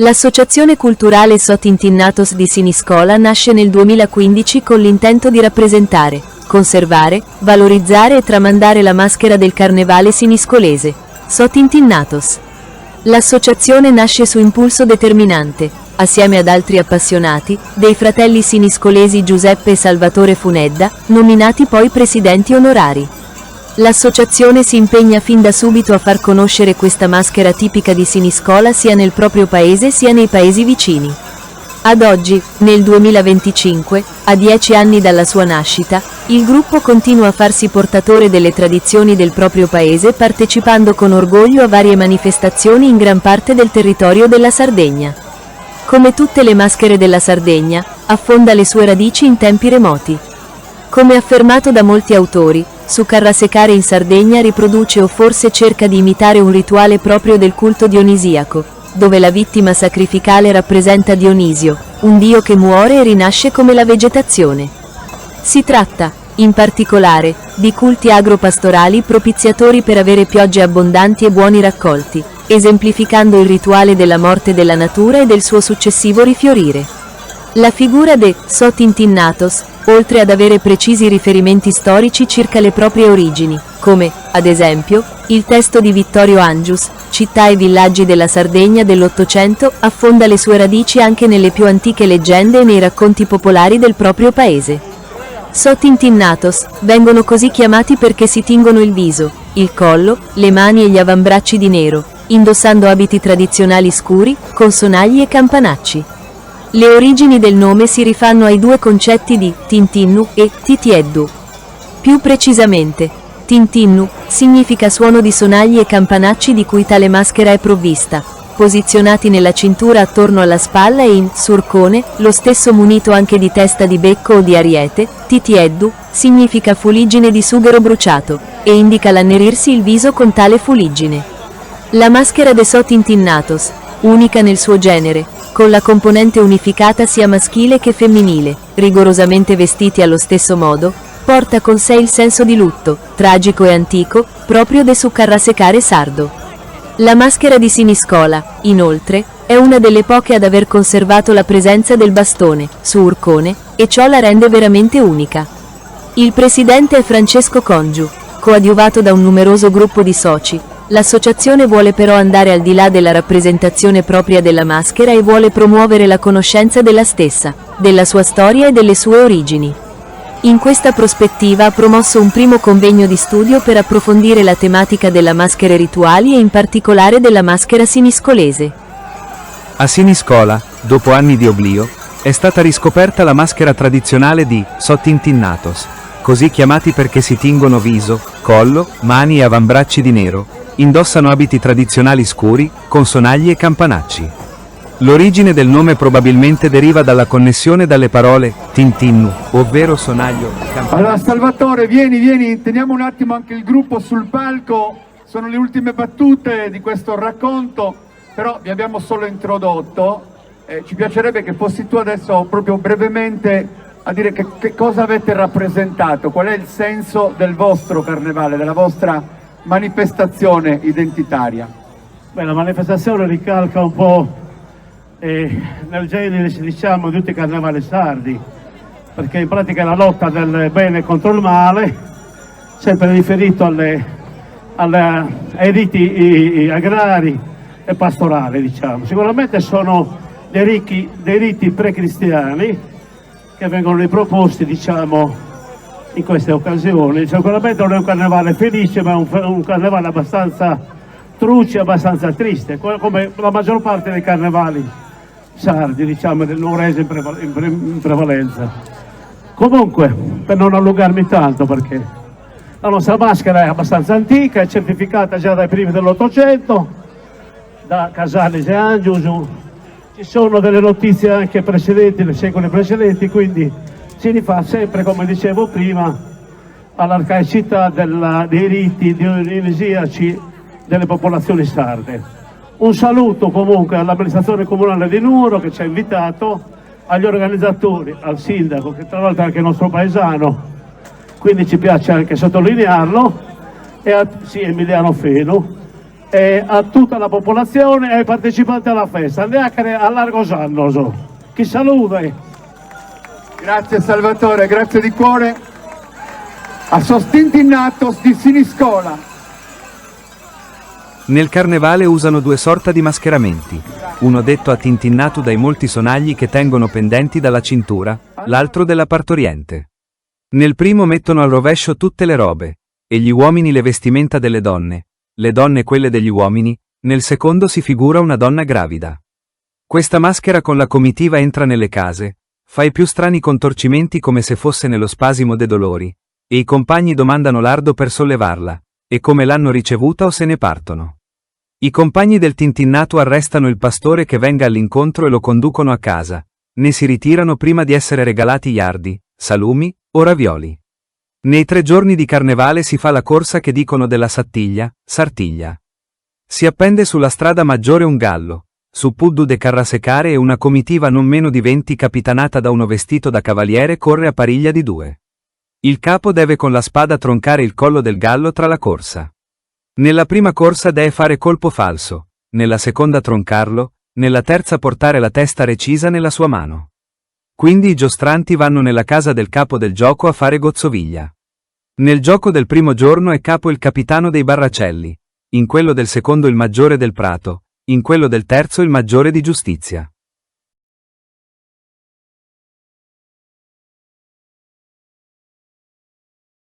L'associazione culturale Sotintinnatos di Siniscola nasce nel 2015 con l'intento di rappresentare, conservare, valorizzare e tramandare la maschera del carnevale siniscolese, Sotintinnatos. L'associazione nasce su impulso determinante, assieme ad altri appassionati, dei fratelli siniscolesi Giuseppe e Salvatore Funedda, nominati poi presidenti onorari. L'associazione si impegna fin da subito a far conoscere questa maschera tipica di Siniscola sia nel proprio paese sia nei paesi vicini. Ad oggi, nel 2025, a 10 anni dalla sua nascita, il gruppo continua a farsi portatore delle tradizioni del proprio paese partecipando con orgoglio a varie manifestazioni in gran parte del territorio della Sardegna. Come tutte le maschere della Sardegna, affonda le sue radici in tempi remoti. Come affermato da molti autori, su Carrasecare in Sardegna riproduce o forse cerca di imitare un rituale proprio del culto dionisiaco, dove la vittima sacrificale rappresenta Dionisio, un dio che muore e rinasce come la vegetazione. Si tratta, in particolare, di culti agropastorali propiziatori per avere piogge abbondanti e buoni raccolti, esemplificando il rituale della morte della natura e del suo successivo rifiorire. La figura de Sotintinnatos, oltre ad avere precisi riferimenti storici circa le proprie origini, come, ad esempio, il testo di Vittorio Angius, Città e villaggi della Sardegna dell'Ottocento, affonda le sue radici anche nelle più antiche leggende e nei racconti popolari del proprio paese. Sotintinnatos vengono così chiamati perché si tingono il viso, il collo, le mani e gli avambracci di nero, indossando abiti tradizionali scuri, con sonagli e campanacci. Le origini del nome si rifanno ai due concetti di Tintinnu e Titieddu. Più precisamente, Tintinnu significa suono di sonagli e campanacci di cui tale maschera è provvista, posizionati nella cintura attorno alla spalla e in surcone, lo stesso munito anche di testa di becco o di ariete. Titieddu significa fuliggine di sughero bruciato, e indica l'annerirsi il viso con tale fuliggine. La maschera de Sotintinnatos, unica nel suo genere, con la componente unificata sia maschile che femminile, rigorosamente vestiti allo stesso modo, porta con sé il senso di lutto, tragico e antico, proprio de su Carrasecare sardo. La maschera di Siniscola, inoltre, è una delle poche ad aver conservato la presenza del bastone, su urcone, e ciò la rende veramente unica. Il presidente è Francesco Congiu, coadiuvato da un numeroso gruppo di soci. L'associazione vuole però andare al di là della rappresentazione propria della maschera e vuole promuovere la conoscenza della stessa, della sua storia e delle sue origini. In questa prospettiva ha promosso un primo convegno di studio per approfondire la tematica delle maschere rituali e in particolare della maschera siniscolese. A Siniscola, dopo anni di oblio, è stata riscoperta la maschera tradizionale di Sotintinnatos, così chiamati perché si tingono viso, collo, mani e avambracci di nero. Indossano abiti tradizionali scuri, con sonagli e campanacci. L'origine del nome probabilmente deriva dalla connessione dalle parole Tintinnu, ovvero sonaglio, campanaccio. Allora Salvatore, vieni, teniamo un attimo anche il gruppo sul palco, sono le ultime battute di questo racconto, però vi abbiamo solo introdotto, ci piacerebbe che fossi tu adesso proprio brevemente a dire che cosa avete rappresentato, qual è il senso del vostro carnevale, della vostra manifestazione identitaria. Beh, la manifestazione ricalca un po' nel genere, diciamo, di tutti i carnevali sardi, perché in pratica è la lotta del bene contro il male, sempre riferito ai riti agrari e pastorali, diciamo. Sicuramente sono dei riti pre-cristiani che vengono riproposti, diciamo, in queste occasioni. Sicuramente non è un carnevale felice, ma è un carnevale abbastanza truce, abbastanza triste, come la maggior parte dei carnevali sardi, diciamo, del nuorese in prevalenza. Comunque, per non allungarmi tanto, perché la nostra maschera è abbastanza antica, è certificata già dai primi dell'Ottocento, da Casalis e Angius. Ci sono delle notizie anche precedenti, nei secoli precedenti, quindi si rifà sempre, come dicevo prima, all'arcaicità dei riti dionisiaci delle popolazioni sarde. Un saluto comunque all'amministrazione comunale di Nuoro che ci ha invitato, agli organizzatori, al sindaco che tra l'altro è anche nostro paesano, quindi ci piace anche sottolinearlo, e a Emiliano Fenu, a tutta la popolazione e ai partecipanti alla festa. Neanche a largo anno. Chi saluta? Grazie Salvatore, grazie di cuore. A Sostintinnatos di Siniscola. Nel carnevale usano due sorta di mascheramenti, uno detto a tintinnatu dai molti sonagli che tengono pendenti dalla cintura, l'altro della partoriente. Nel primo mettono al rovescio tutte le robe, e gli uomini le vestimenta delle donne, le donne quelle degli uomini, nel secondo si figura una donna gravida. Questa maschera con la comitiva entra nelle case, fa i più strani contorcimenti come se fosse nello spasimo dei dolori, e i compagni domandano l'ardo per sollevarla, e come l'hanno ricevuta o se ne partono. I compagni del tintinnato arrestano il pastore che venga all'incontro e lo conducono a casa, ne si ritirano prima di essere regalati iardi, salumi o ravioli. Nei 3 giorni di carnevale si fa la corsa che dicono della Sattiglia, Sartiglia. Si appende sulla strada maggiore un gallo, su Puddu de Carrasecare e una comitiva non meno di 20 capitanata da uno vestito da cavaliere corre a pariglia di 2. Il capo deve con la spada troncare il collo del gallo tra la corsa. Nella prima corsa deve fare colpo falso, nella seconda troncarlo, nella terza portare la testa recisa nella sua mano. Quindi i giostranti vanno nella casa del capo del gioco a fare gozzoviglia. Nel gioco del primo giorno è capo il capitano dei Barracelli, in quello del secondo il maggiore del Prato, in quello del terzo il maggiore di Giustizia.